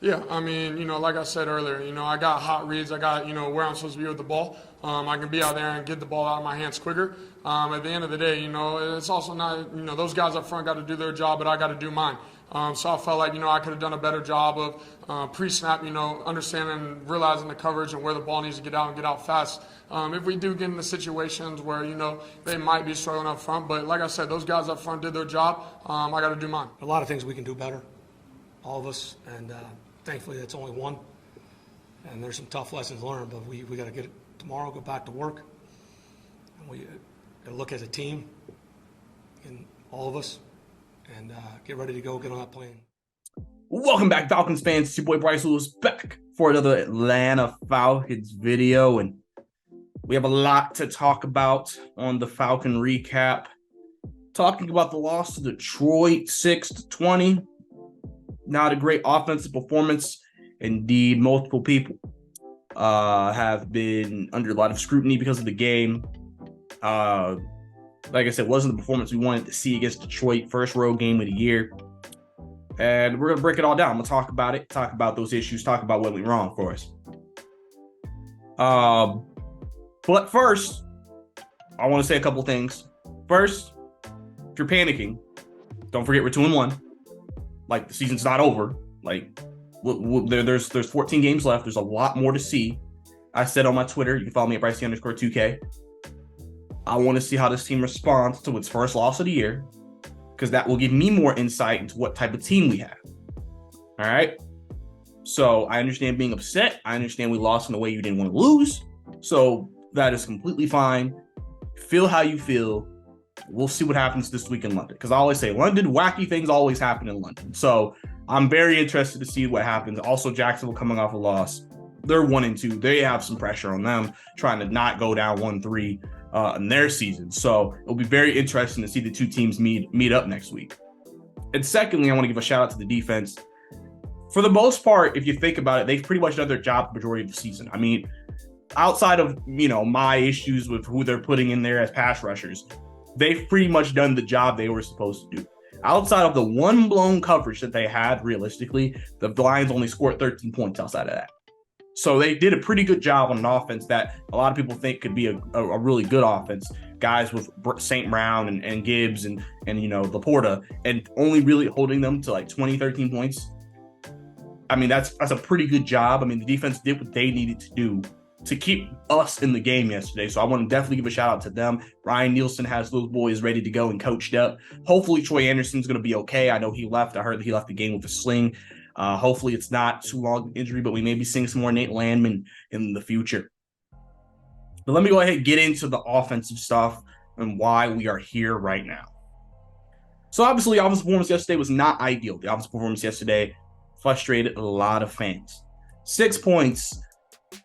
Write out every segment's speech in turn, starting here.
Yeah, I mean, like I said earlier, I got hot reads. I got, where I'm supposed to be with the ball. I can be out there and get the ball out of my hands quicker. At the end of the day, it's also not, those guys up front got to do their job, but I got to do mine. So I felt like, I could have done a better job of pre-snap, understanding and realizing the coverage and where the ball needs to get out and get out fast. If we do get into situations where, they might be struggling up front. But like I said, those guys up front did their job. I got to do mine. A lot of things we can do better, all of us, and thankfully that's only one. And there's some tough lessons learned, but we got to get it tomorrow, go back to work. And we got to look as a team, and all of us, and get ready to go, get on that plane. Welcome back, Falcons fans. It's your boy Bryce Lewis back for another Atlanta Falcons video, and we have a lot to talk about on the Falcon recap. Talking about the loss to Detroit, 6-20. Not a great offensive performance. Indeed, multiple people have been under a lot of scrutiny because of the game. Like I said, wasn't the performance we wanted to see against Detroit, first road game of the year. And we're going to break it all down. I'm going to talk about it, talk about those issues, talk about what went wrong for us. But first, I want to say a couple things. First, if you're panicking, don't forget we're 2-1. Like, the season's not over. Like, there's 14 games left. There's a lot more to see. I said on my Twitter, you can follow me at Bryce_2K. I want to see how this team responds to its first loss of the year, because that will give me more insight into what type of team we have. All right? So I understand being upset. I understand we lost in a way you didn't want to lose. So that is completely fine. Feel how you feel. We'll see what happens this week in London. Because I always say, London, wacky things always happen in London. So I'm very interested to see what happens. Also, Jacksonville coming off a loss. They're 1-2. They have some pressure on them, trying to not go down 1-3 in their season. So it'll be very interesting to see the two teams meet up next week. And secondly, I want to give a shout out to the defense. For the most part, if you think about it, they've pretty much done their job the majority of the season. I mean, outside of, my issues with who they're putting in there as pass rushers, they've pretty much done the job they were supposed to do. Outside of the one blown coverage that they had, realistically, the Lions only scored 13 points outside of that. So they did a pretty good job on an offense that a lot of people think could be a really good offense. Guys with St. Brown and Gibbs and Laporta, and only really holding them to like 13 points. I mean, that's a pretty good job. I mean, the defense did what they needed to do to keep us in the game yesterday. So I want to definitely give a shout out to them. Ryan Nielsen has those boys ready to go and coached up. Hopefully Troy Anderson's going to be okay. I know he left. I heard that he left the game with a sling. Hopefully it's not too long of injury, but we may be seeing some more Nate Landman in the future. But let me go ahead and get into the offensive stuff and why we are here right now. So obviously, offensive performance yesterday was not ideal. The offensive performance yesterday frustrated a lot of fans. 6 points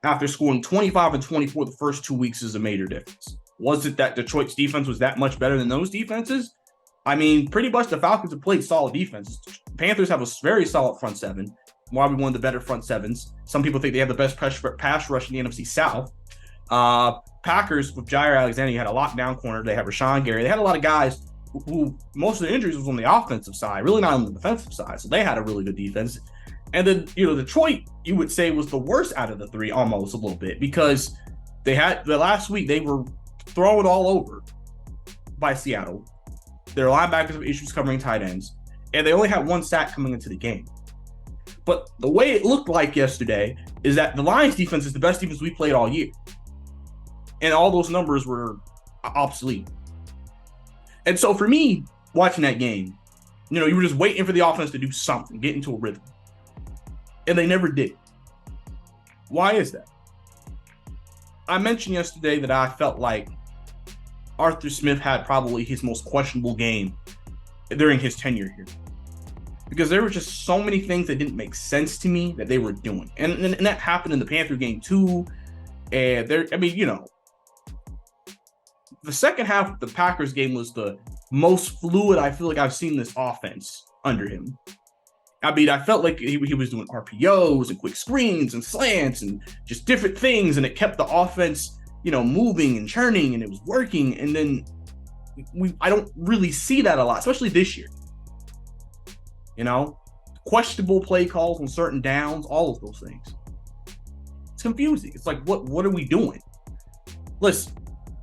after scoring 25 and 24 the first 2 weeks is a major difference. Was it that Detroit's defense was that much better than those defenses? I mean, pretty much the Falcons have played solid defenses. The Panthers have a very solid front seven, probably one of the better front sevens. Some people think they have the best pass rush in the NFC South. Packers with Jair Alexander had a lockdown corner. They had Rashawn Gary. They had a lot of guys who most of the injuries was on the offensive side, really not on the defensive side. So they had a really good defense. And then, Detroit, you would say, was the worst out of the three almost a little bit, because they had the last week they were thrown all over by Seattle. Their linebackers have issues covering tight ends, and they only had one sack coming into the game. But the way it looked like yesterday is that the Lions defense is the best defense we played all year. And all those numbers were obsolete. And so for me, watching that game, you were just waiting for the offense to do something, get into a rhythm. And they never did. Why is that? I mentioned yesterday that I felt like Arthur Smith had probably his most questionable game during his tenure here, because there were just so many things that didn't make sense to me that they were doing. And that happened in the Panther game too. And the second half of the Packers game was the most fluid I feel like I've seen this offense under him. I mean, I felt like he was doing RPOs and quick screens and slants and just different things, and it kept the offense, moving and churning, and it was working. And then I don't really see that a lot, especially this year. questionable play calls on certain downs, all of those things. It's confusing. It's like, what are we doing? Listen,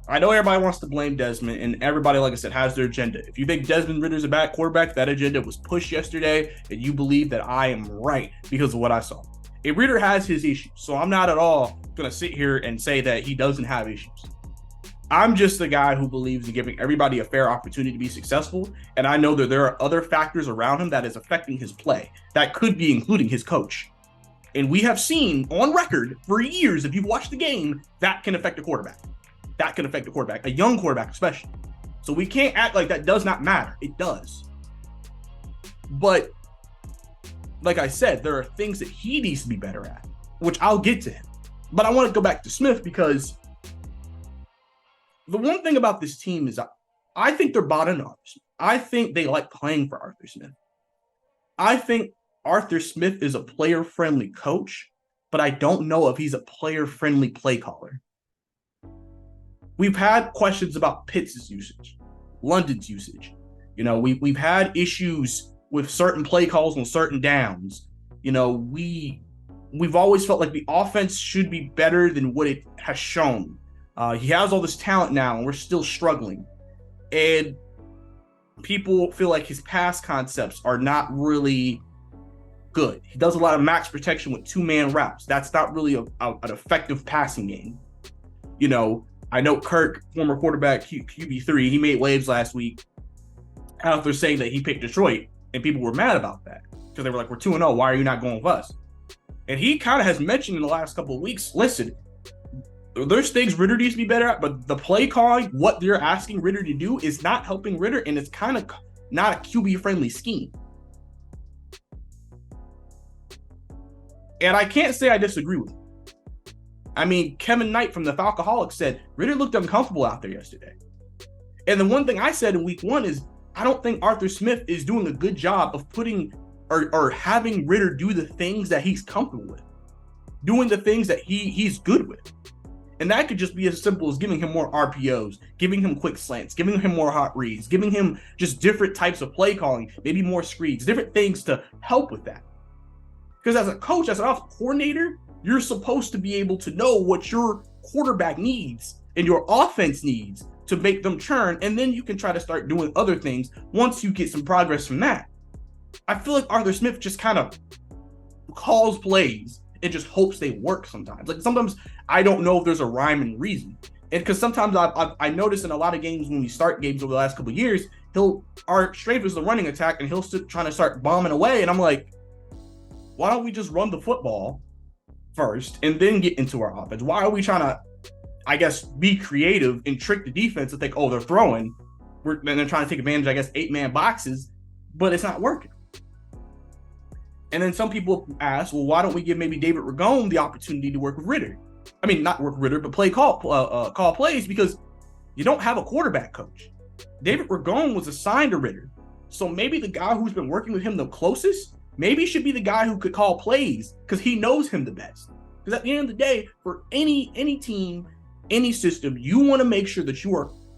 I know everybody wants to blame Desmond, and everybody, like I said, has their agenda. If you think Desmond Ritter's a bad quarterback, that agenda was pushed yesterday, and you believe that I am right because of what I saw. And Ritter has his issues, so I'm not at all going to sit here and say that he doesn't have issues. I'm just the guy who believes in giving everybody a fair opportunity to be successful, and I know that there are other factors around him that is affecting his play. That could be including his coach. And we have seen on record for years, if you've watched the game, that can affect a quarterback. That can affect a quarterback, a young quarterback especially. So we can't act like that does not matter. It does. But like I said, there are things that he needs to be better at, which I'll get to him. But I want to go back to Smith because the one thing about this team is I think they're bought into Arthur Smith. I think they like playing for Arthur Smith. I think Arthur Smith is a player-friendly coach, but I don't know if he's a player-friendly play caller. We've had questions about Pitts' usage, London's usage. You know, we've had issues with certain play calls on certain downs. You know, we've always felt like the offense should be better than what it has shown. He has all this talent now, and we're still struggling. And people feel like his pass concepts are not really good. He does a lot of max protection with two-man routes. That's not really an effective passing game. You know, I know Kirk, former quarterback, QB3, he made waves last week after saying that he picked Detroit, and people were mad about that because they were like, we're 2-0, why are you not going with us? And he kind of has mentioned in the last couple of weeks, listen, there's things Ritter needs to be better at, but the play calling, what they're asking Ritter to do is not helping Ritter, and it's kind of not a QB-friendly scheme. And I can't say I disagree with him. I mean, Kevin Knight from the Falcoholics said Ritter looked uncomfortable out there yesterday. And the one thing I said in week 1 is I don't think Arthur Smith is doing a good job of putting or having Ritter do the things that he's comfortable with, doing the things that he's good with. And that could just be as simple as giving him more RPOs, giving him quick slants, giving him more hot reads, giving him just different types of play calling, maybe more screens, different things to help with that. Because as a coach, as an offensive coordinator, you're supposed to be able to know what your quarterback needs and your offense needs to make them churn, and then you can try to start doing other things once you get some progress from that. I feel like Arthur Smith just kind of calls plays and just hopes they work sometimes. Like sometimes I don't know if there's a rhyme and reason. And because sometimes I noticed in a lot of games when we start games over the last couple of years, our strength is the running attack, and he'll still trying to start bombing away. And I'm like, why don't we just run the football first and then get into our offense? Why are we trying to, I guess, be creative and trick the defense to think, oh, they're throwing. And they're trying to take advantage, I guess, 8-man boxes, but it's not working. And then some people ask, well, why don't we give maybe David Ragone the opportunity to work with Ritter? I mean, not work with Ritter, but call plays, because you don't have a quarterback coach. David Ragone was assigned to Ritter. So maybe the guy who's been working with him the closest, maybe should be the guy who could call plays because he knows him the best. Because at the end of the day, for any team, any system, you want to make sure that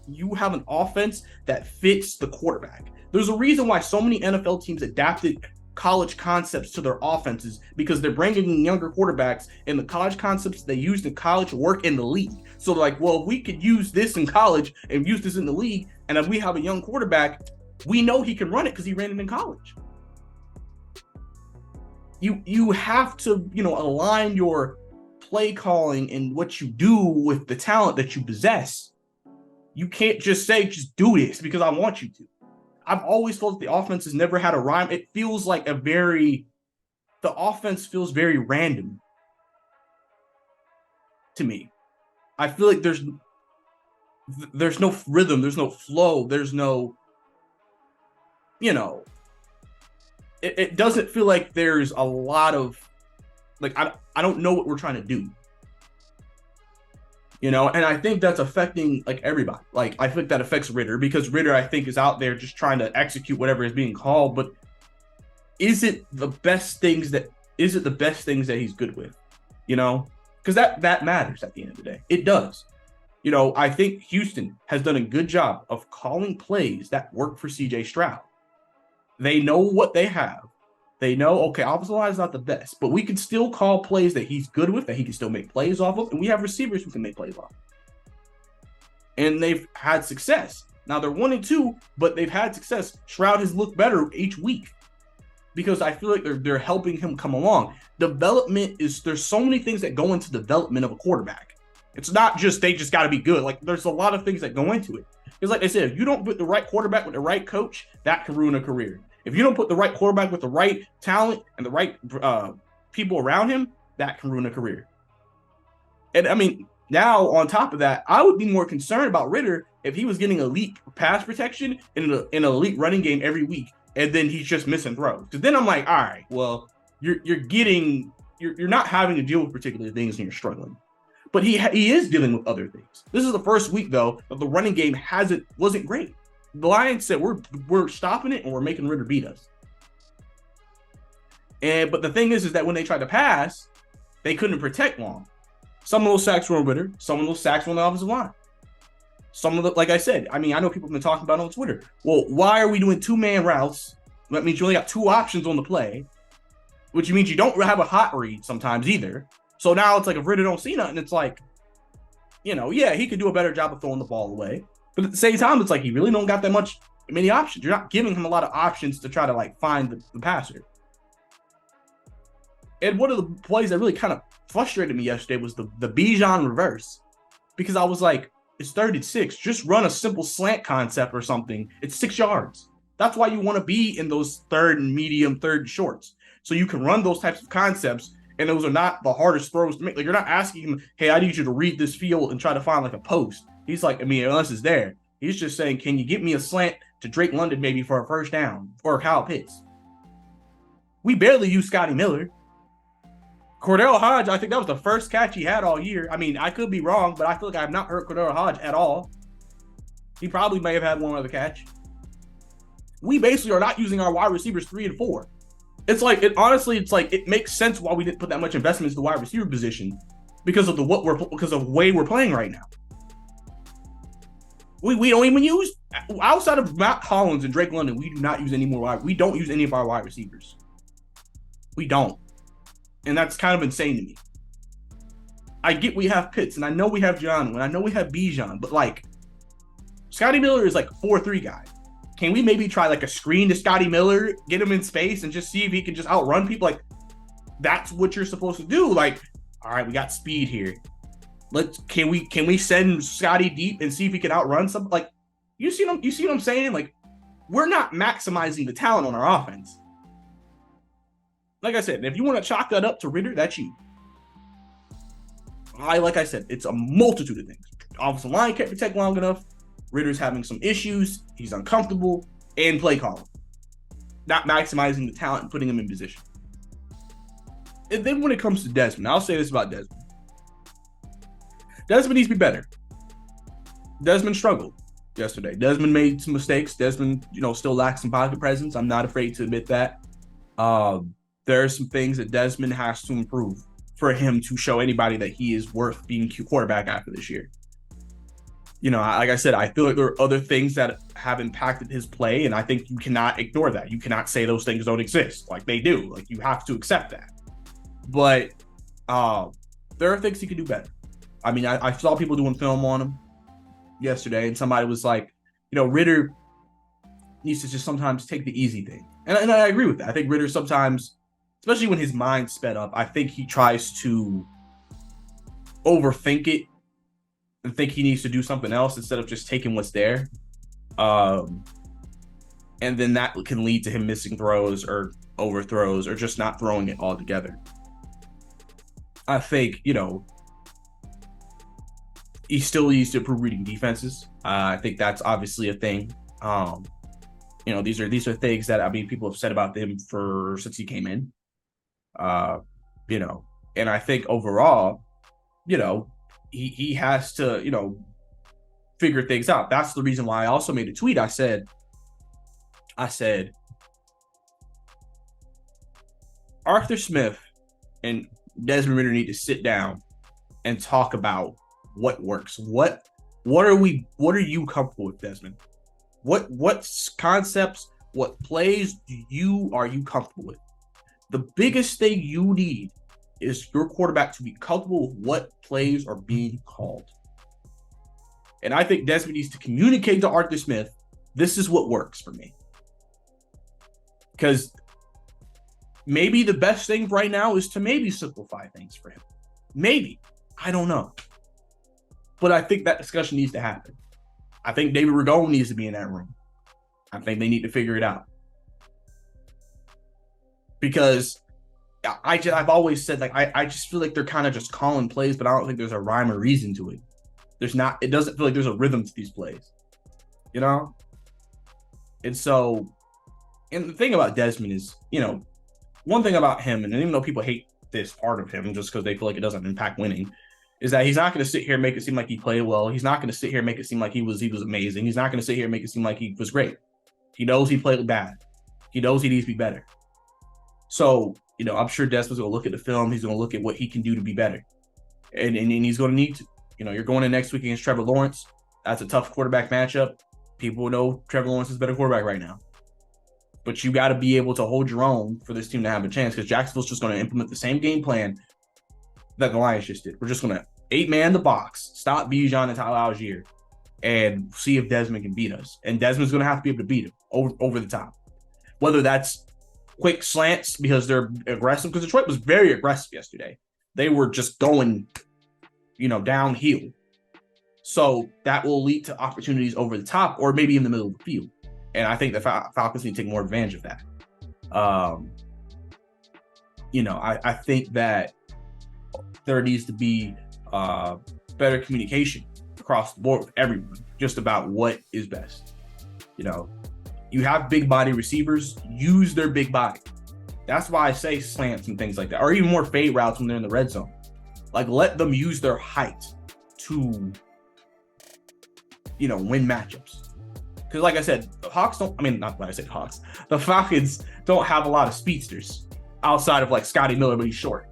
you have an offense that fits the quarterback. There's a reason why so many NFL teams adapted college concepts to their offenses, because they're bringing in younger quarterbacks, and the college concepts they used in college work in the league. So they're like, well, if we could use this in college and use this in the league, and if we have a young quarterback, we know he can run it because he ran it in college. You have to, align your play calling and what you do with the talent that you possess. You can't just say, just do this because I want you to. I've always felt the offense has never had a rhyme. It feels like the offense feels very random to me. I feel like there's no rhythm, there's no flow, there's no, it doesn't feel like there's a lot of, like, I don't know what we're trying to do. And I think that's affecting like everybody. Like, I think that affects Ritter, because Ritter, I think, is out there just trying to execute whatever is being called. But is it the best things that he's good with? Because that matters at the end of the day. It does. I think Houston has done a good job of calling plays that work for CJ Stroud. They know what they have. They know, okay, offensive line is not the best, but we can still call plays that he's good with, that he can still make plays off of, and we have receivers who can make plays off. And they've had success. Now they're 1-2, but they've had success. Stroud has looked better each week because I feel like they're helping him come along. Development is, there's so many things that go into development of a quarterback. It's not just they just got to be good. Like, there's a lot of things that go into it. Because like I said, if you don't put the right quarterback with the right coach, that can ruin a career. If you don't put the right quarterback with the right talent and the right people around him, that can ruin a career. And I mean, now on top of that, I would be more concerned about Ridder if he was getting elite pass protection in an elite running game every week, and then he's just missing throws. Because then I'm like, all right, well, you're not having to deal with particular things and you're struggling. But he is dealing with other things. This is the first week though that the running game wasn't great. The Lions said we're stopping it and we're making Ridder beat us. But the thing is that when they tried to pass, they couldn't protect long. Some of those sacks were on Ridder. Some of those sacks were on the offensive line. Some of the, like I said, I mean, I know people have been talking about it on Twitter. Well, why are we doing 2-man routes? That means you only got 2 options on the play, which means you don't have a hot read sometimes either. So now it's like if Ridder don't see nothing, it's like, yeah, he could do a better job of throwing the ball away. But at the same time, it's like he really don't got many options. You're not giving him a lot of options to try to like find the passer. And one of the plays that really kind of frustrated me yesterday was the Bijan reverse, because I was like, it's 3rd and 6. Just run a simple slant concept or something. It's 6 yards. That's why you want to be in those 3rd and medium, 3rd and shorts, so you can run those types of concepts. And those are not the hardest throws to make. Like, you're not asking him, hey, I need you to read this field and try to find like a post. He's like, I mean, unless it's there. He's just saying, can you get me a slant to Drake London maybe for a first down, or Kyle Pitts? We barely use Scotty Miller. Cordell Hodge, I think that was the first catch he had all year. I mean, I could be wrong, but I feel like I have not heard Cordell Hodge at all. He probably may have had one other catch. We basically are not using our wide receivers 3 and 4. It's like, it makes sense why we didn't put that much investment into the wide receiver position because of the way we're playing right now. We don't even use, outside of Matt Collins and Drake London, we do not use any more we don't use any of our wide receivers. We don't. And that's kind of insane to me. I get we have Pitts, and I know we have John, and I know we have Bijan, but like, Scotty Miller is like a 4-3 guy. Can we maybe try like a screen to Scotty Miller, get him in space, and just see if he can just outrun people? Like, that's what you're supposed to do. Like, all right, we got speed here. Can we send Scotty deep and see if he can outrun something? Like, you see what I'm saying? Like, we're not maximizing the talent on our offense. Like I said, if you want to chalk that up to Ridder, that's you. Like I said, it's a multitude of things. Offensive line can't protect long enough. Ridder's having some issues. He's uncomfortable, and play calling. Not maximizing the talent and putting him in position. And then when it comes to Desmond, I'll say this about Desmond. Desmond needs to be better. Desmond struggled yesterday. Desmond made some mistakes. Desmond, still lacks some pocket presence. I'm not afraid to admit that. There are some things that Desmond has to improve for him to show anybody that he is worth being quarterback after this year. Like I said, I feel like there are other things that have impacted his play, and I think you cannot ignore that. You cannot say those things don't exist. Like, they do. Like, you have to accept that. But there are things he could do better. I mean, I saw people doing film on him yesterday, and somebody was like, Ridder needs to just sometimes take the easy thing. And I agree with that. I think Ridder sometimes, especially when his mind's sped up, I think he tries to overthink it and think he needs to do something else instead of just taking what's there. And then that can lead to him missing throws or overthrows or just not throwing it altogether. I think, he still needs to improve reading defenses. I think that's obviously a thing. These are things that, people have said about him since he came in. And I think overall, he has to, figure things out. That's the reason why I also made a tweet. I said, Arthur Smith and Desmond Ridder need to sit down and talk about what works. What are you comfortable with, Desmond? What concepts, what plays are you comfortable with? The biggest thing you need is your quarterback to be comfortable with what plays are being called. And I think Desmond needs to communicate to Arthur Smith, this is what works for me. Because maybe the best thing right now is to maybe simplify things for him. Maybe. I don't know. But I think that discussion needs to happen. I think David Ragone needs to be in that room. I think they need to figure it out. Because I've always said, like, I just feel like they're kind of just calling plays, but I don't think there's a rhyme or reason to it. It doesn't feel like there's a rhythm to these plays, you know? And so, and the thing about Desmond is, you know, one thing about him, and even though people hate this part of him just because they feel like it doesn't impact winning, is that he's not going to sit here and make it seem like he played well. He's not going to sit here and make it seem like he was amazing. He's not going to sit here and make it seem like he was great. He knows he played bad. He knows he needs to be better. So, you know, I'm sure Desmond's going to look at the film. He's going to look at what he can do to be better. And he's going to need to. You know, you're going in next week against Trevor Lawrence. That's a tough quarterback matchup. People know Trevor Lawrence is a better quarterback right now. But you got to be able to hold your own for this team to have a chance, because Jacksonville's just going to implement the same game plan that the Lions just did. We're just going to 8-man the box, stop Bijan and Tyler Algier, and see if Desmond can beat us. And Desmond's going to have to be able to beat him over the top. Whether that's quick slants because they're aggressive, because Detroit was very aggressive yesterday. They were just going, you know, downhill. So that will lead to opportunities over the top or maybe in the middle of the field. And I think the Falcons need to take more advantage of that. You know, I think that there needs to be better communication across the board with everyone, just about what is best. You know, you have big body receivers, use their big body. That's why I say slants and things like that, or even more fade routes when they're in the red zone. Like, let them use their height to, you know, win matchups. Because like I said, the Falcons don't have a lot of speedsters outside of like Scotty Miller, but he's short.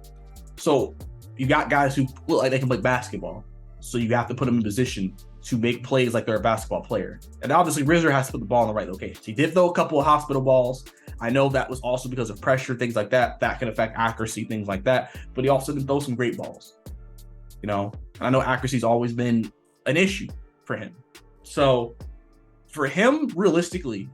So you got guys who look like they can play basketball. So you have to put them in position to make plays like they're a basketball player. And obviously Rizzer has to put the ball in the right locations. He did throw a couple of hospital balls. I know that was also because of pressure, things like that. That can affect accuracy, things like that. But he also did throw some great balls. You know, and I know accuracy's always been an issue for him. So for him, realistically,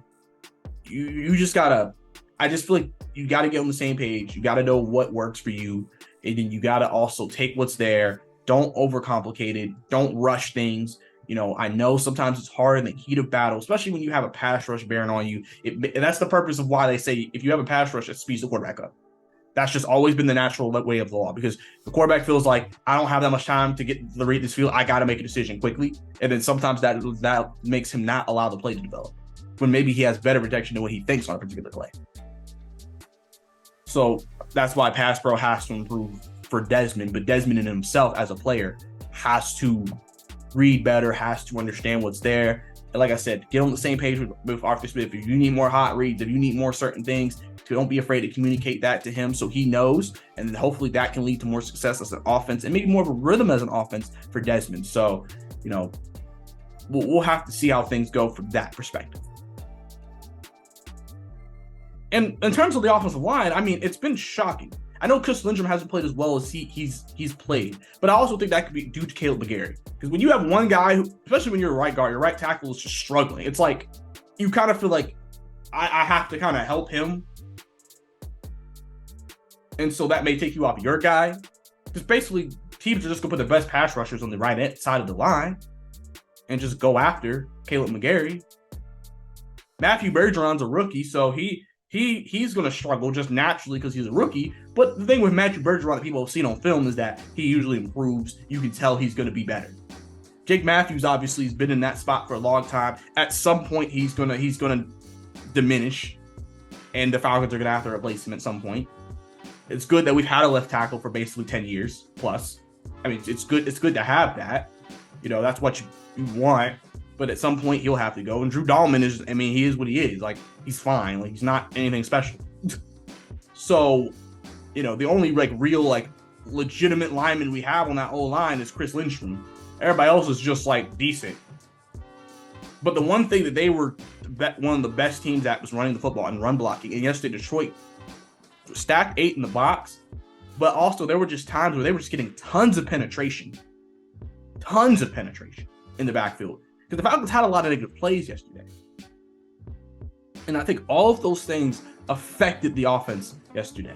you just gotta, I just feel like you gotta get on the same page. You gotta know what works for you. And then you gotta also take what's there. Don't overcomplicate it. Don't rush things. You know, I know sometimes it's hard in the heat of battle, especially when you have a pass rush bearing on you. And that's the purpose of why they say if you have a pass rush, it speeds the quarterback up. That's just always been the natural way of the law, because the quarterback feels like, I don't have that much time to get the read this field. I got to make a decision quickly. And then sometimes that makes him not allow the play to develop when maybe he has better protection than what he thinks on a particular play. So that's why pass pro has to improve for Desmond, but Desmond in himself as a player has to read better, has to understand what's there. And like I said, get on the same page with Arthur Smith. If you need more hot reads, if you need more certain things, don't be afraid to communicate that to him so he knows. And then hopefully that can lead to more success as an offense and maybe more of a rhythm as an offense for Desmond. So, you know, we'll have to see how things go from that perspective. And in terms of the offensive line, I mean, it's been shocking. I know Chris Lindstrom hasn't played as well as he's played, but I also think that could be due to Caleb McGarry. Because when you have one guy who, especially when you're a right guard, your right tackle is just struggling. It's like you kind of feel like I have to kind of help him. And so that may take you off your guy. Because basically, teams are just going to put the best pass rushers on the right side of the line and just go after Caleb McGarry. Matthew Bergeron's a rookie, so he's going to struggle just naturally because he's a rookie. But the thing with Matthew Bergeron that people have seen on film is that he usually improves. You can tell he's going to be better. Jake Matthews obviously has been in that spot for a long time. At some point, he's going to diminish, and the Falcons are going to have to replace him at some point. It's good that we've had a left tackle for basically 10 years plus. I mean, it's good to have that. You know, that's what you want. But at some point, he'll have to go. And Drew Dahlman he is what he is. Like, he's fine. Like, he's not anything special. So, you know, the only, like, real, like, legitimate lineman we have on that O-line is Chris Lindstrom. Everybody else is just, like, decent. But the one thing that they were one of the best teams at was running the football and run blocking. And yesterday, Detroit stack 8 in the box, but also there were just times where they were just getting tons of penetration in the backfield. Because the Falcons had a lot of negative plays yesterday. And I think all of those things affected the offense yesterday.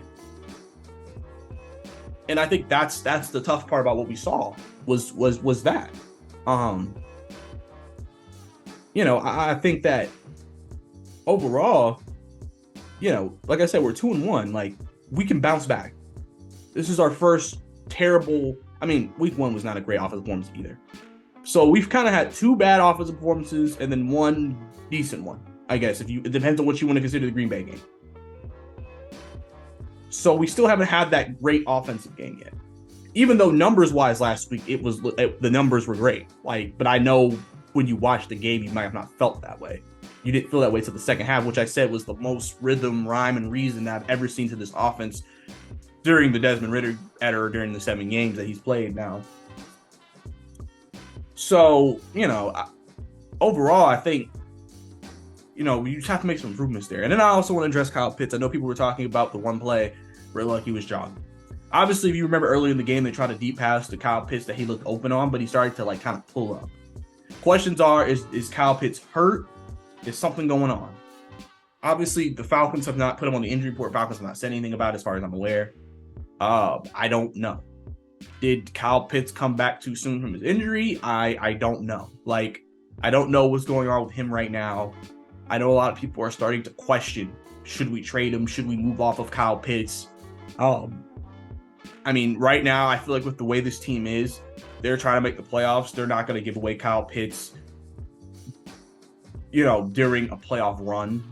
And I think that's the tough part about what we saw was that. I think that overall, like I said, we're 2-1. Like, we can bounce back. This is our first terrible. I mean, week 1 was not a great offensive performance either. So we've kind of had 2 bad offensive performances and then 1 decent one, I guess. It depends on what you want to consider the Green Bay game. So we still haven't had that great offensive game yet. Even though numbers-wise last week, the numbers were great. But I know when you watch the game, you might have not felt that way. You didn't feel that way till the second half, which I said was the most rhythm, rhyme, and reason that I've ever seen to this offense during the Desmond Ridder era, during the 7 games that he's played now. So, overall, I think, we just have to make some improvements there. And then I also want to address Kyle Pitts. I know people were talking about the one play where he was jogging. Obviously, if you remember earlier in the game, they tried a deep pass to Kyle Pitts that he looked open on, but he started to kind of pull up. Questions are, is Kyle Pitts hurt? Is something going on? Obviously, the Falcons have not put him on the injury report. Falcons have not said anything about it as far as I'm aware. I don't know. Did Kyle Pitts come back too soon from his injury? I don't know. I don't know what's going on with him right now. I know a lot of people are starting to question, should we trade him? Should we move off of Kyle Pitts? Right now, I feel like with the way this team is, they're trying to make the playoffs. They're not going to give away Kyle Pitts, during a playoff run.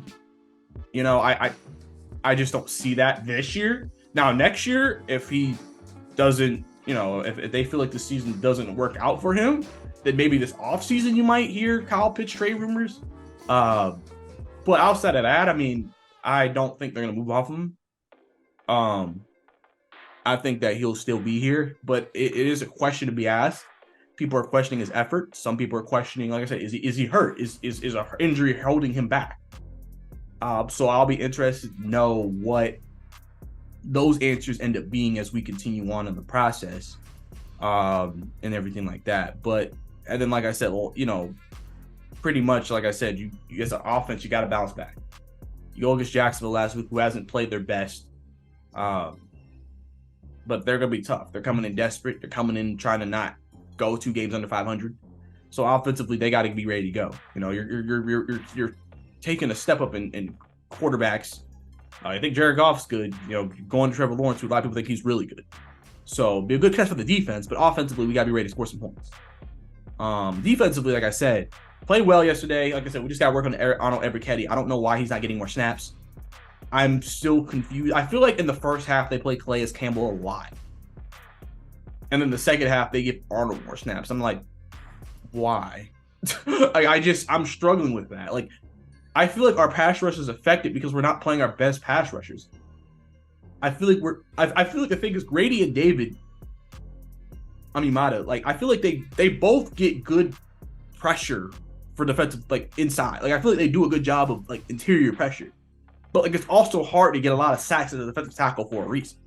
I just don't see that this year. Now, next year, if he doesn't, if they feel like the season doesn't work out for him, then maybe this offseason you might hear Kyle Pitts trade rumors. But outside of that, I don't think they're going to move off him. I think that he'll still be here, but it is a question to be asked. People are questioning his effort. Some people are questioning, like I said, is he hurt? Is an injury holding him back? So I'll be interested to know what those answers end up being as we continue on in the process, and everything like that. And then, like I said, pretty much, like I said, you as an offense, you got to bounce back. You go against Jacksonville last week, who hasn't played their best, but they're going to be tough. They're coming in desperate. They're coming in trying to not go 2 games under 500. So offensively, they got to be ready to go. You're taking a step up in quarterbacks. I think Jared Goff's good. Going to Trevor Lawrence, who a lot of people think he's really good. So be a good test for the defense, but offensively, we got to be ready to score some points. Defensively, like I said, played well yesterday. Like I said, we just got to work on Arnold Ebiketie. I don't know why he's not getting more snaps. I'm still confused. I feel like in the first half, they played Calais Campbell a lot. And then the second half, they give Arnold more snaps. I'm like, why? I'm struggling with that. I feel like our pass rush is affected because we're not playing our best pass rushers. I feel like the thing is Grady and David, Mata, I feel like they both get good pressure for defensive, inside. I feel like they do a good job of interior pressure. But it's also hard to get a lot of sacks as a defensive tackle for a reason.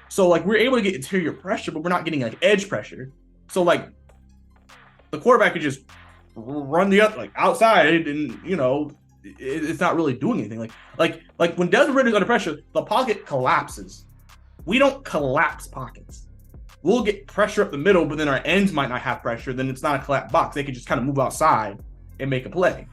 So we're able to get interior pressure, but we're not getting edge pressure. So the quarterback could just run the other outside, and it's not really doing anything. Like when Desmond Ridder's under pressure, the pocket collapses. We don't collapse pockets. We'll get pressure up the middle, but then our ends might not have pressure. Then it's not a collapsed box. They can just kind of move outside and make a play.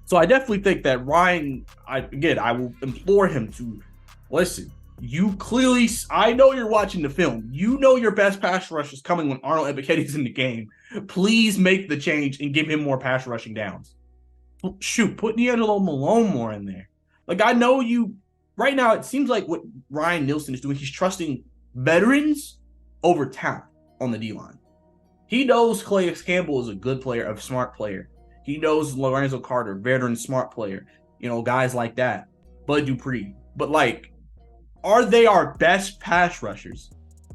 So I definitely think that Ryan, I will implore him to listen. You clearly, I know you're watching the film. You know your best pass rush is coming when Arnold Ebiketie's in the game. Please make the change and give him more pass rushing downs. Shoot, put D'Angelo Malone more in there. I know you, right now, it seems like what Ryan Nielsen is doing, he's trusting veterans over talent on the D-line. He knows Calais Campbell is a good player, a smart player. He knows Lorenzo Carter, veteran, smart player. Guys like that. Bud Dupree. But, are they our best pass rushers?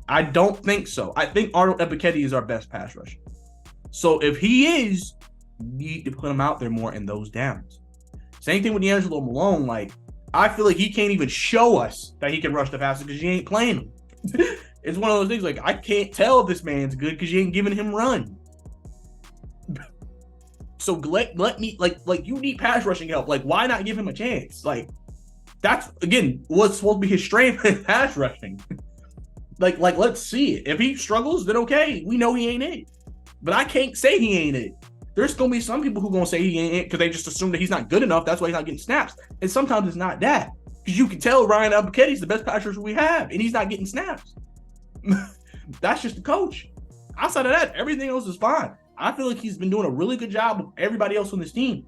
I don't think so. I think Arnold Ebiketie is our best pass rusher. So if he is, we need to put him out there more in those downs. Same thing with D'Angelo Malone. I feel like he can't even show us that he can rush the passer because you ain't playing him. It's one of those things like I can't tell if this man's good because you ain't giving him run. So let me like you need pass rushing help. Like, why not give him a chance? Like, that's again what's supposed to be his strength in pass rushing. like let's see it. If he struggles, then okay, we know he ain't it. But I can't say he ain't it. There's gonna be some people who gonna say he ain't it because they just assume that he's not good enough. That's why he's not getting snaps. And sometimes it's not that. Because you can tell Ryan Albuquerque's the best pass rusher we have, and he's not getting snaps. That's just the coach. Outside of that, everything else is fine. I feel like he's been doing a really good job with everybody else on this team.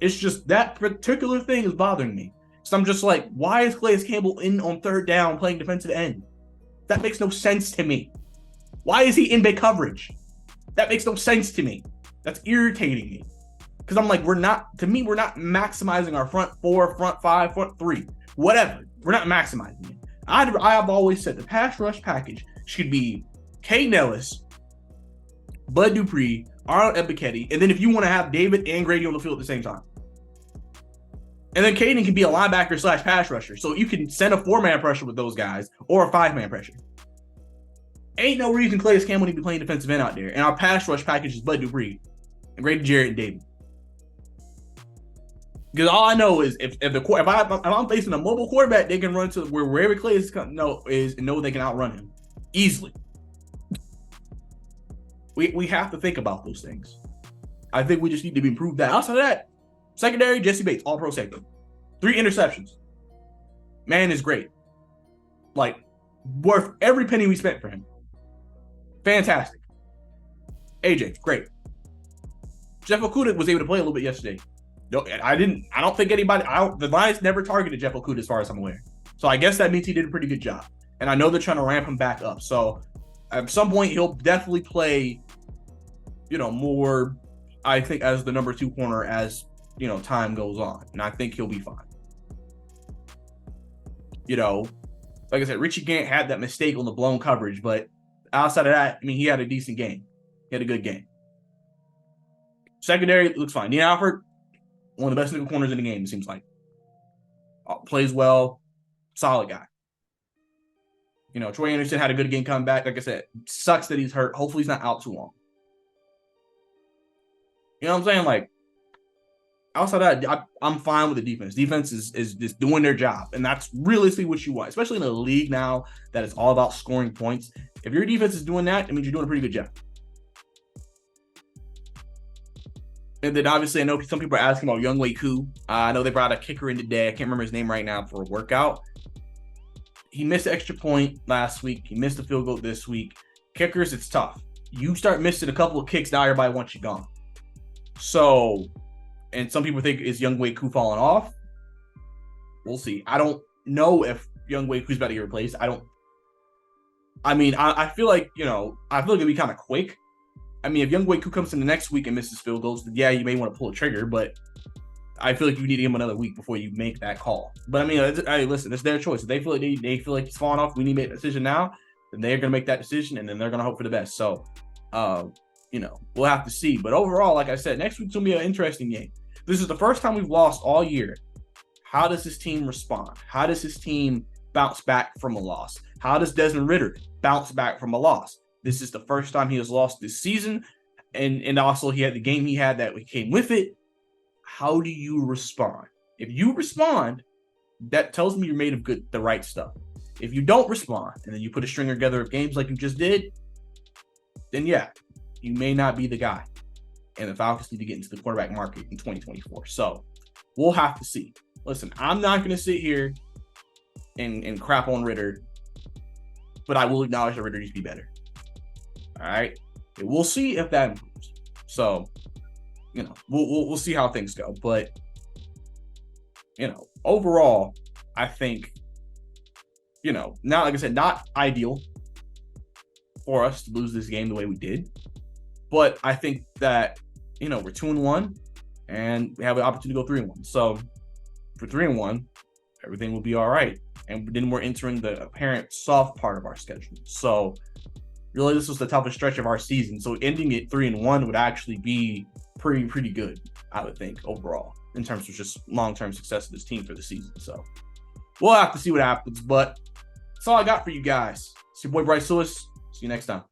It's just that particular thing is bothering me. So I'm just like, why is Calais Campbell in on third down playing defensive end? That makes no sense to me. Why is he in big coverage? That makes no sense to me. That's irritating me. Because I'm like, we're not maximizing our front four, front five, front three, whatever. We're not maximizing it. I have always said the pass rush package should be Kay Nellis, Bud Dupree, Arnold Ebiketie, and then if you want to have David and Grady on the field at the same time. And then Caden can be a linebacker / pass rusher. So you can send a 4-man pressure with those guys or a 5-man pressure. Ain't no reason Calais Campbell need to be playing defensive end out there. And our pass rush package is Bud Dupree and Grady Jarrett and David. Because all I know is if I'm facing a mobile quarterback, they can run to wherever Calais is and know they can outrun him easily. We have to think about those things. I think we just need to improve that. Outside of that, secondary, Jesse Bates, all-pro safety. 3 interceptions. Man is great. Like, worth every penny we spent for him. Fantastic. AJ, great. Jeff Okudah was able to play a little bit yesterday. No, the Lions never targeted Jeff Okudah as far as I'm aware. So I guess that means he did a pretty good job. And I know they're trying to ramp him back up. So at some point, he'll definitely play, more, I think, as the number 2 corner as, time goes on. And I think he'll be fine. Like I said, Richie Gant had that mistake on the blown coverage. But outside of that, he had a decent game. He had a good game. Secondary looks fine. Dean Alford, one of the best nickel corners in the game, it seems like. Plays well. Solid guy. Troy Anderson had a good game coming back. Like I said, sucks that he's hurt. Hopefully he's not out too long. You know what I'm saying? Like, outside of that, I'm fine with the defense. Defense is just doing their job. And that's realistically what you want, especially in a league now that is all about scoring points. If your defense is doing that, it means you're doing a pretty good job. And then obviously, I know some people are asking about Younghoe Koo. I know they brought a kicker in today. I can't remember his name right now for a workout. He missed the extra point last week. He missed the field goal this week. Kickers, it's tough. You start missing a couple of kicks, now everybody wants you gone. So, and some people think, is Younghoe Koo falling off? We'll see. I don't know if Younghoe Koo's about to get replaced. I feel like, it'd be kind of quick. If Younghoe Koo comes in the next week and misses field goals, then yeah, you may want to pull a trigger, but I feel like you need to give him another week before you make that call. But listen, it's their choice. If they feel like they feel like he's falling off, we need to make a decision now, then they're going to make that decision, and then they're going to hope for the best. So, we'll have to see. But overall, like I said, next week's going to be an interesting game. This is the first time we've lost all year. How does this team respond? How does this team bounce back from a loss? How does Desmond Ridder bounce back from a loss? This is the first time he has lost this season. And also he had the game he had that came with it. How do you respond? If you respond, that tells me you're made of the right stuff. If you don't respond, and then you put a string together of games like you just did, then yeah, you may not be the guy. And the Falcons need to get into the quarterback market in 2024. So we'll have to see. Listen, I'm not going to sit here and crap on Ridder, but I will acknowledge that Ridder needs to be better. All right. And we'll see if that improves. So, we'll see how things go. But, overall, I think, now, like I said, not ideal for us to lose this game the way we did. But I think that, we're 2-1 and we have an opportunity to go 3-1. So for 3-1, everything will be all right. And then we're entering the apparent soft part of our schedule. So really, this was the toughest stretch of our season. So ending it 3-1 would actually be pretty good, I would think, overall. in terms of just long-term success of this team for the season. So we'll have to see what happens, but that's all I got for you guys. It's your boy Bryce Lewis. See you next time.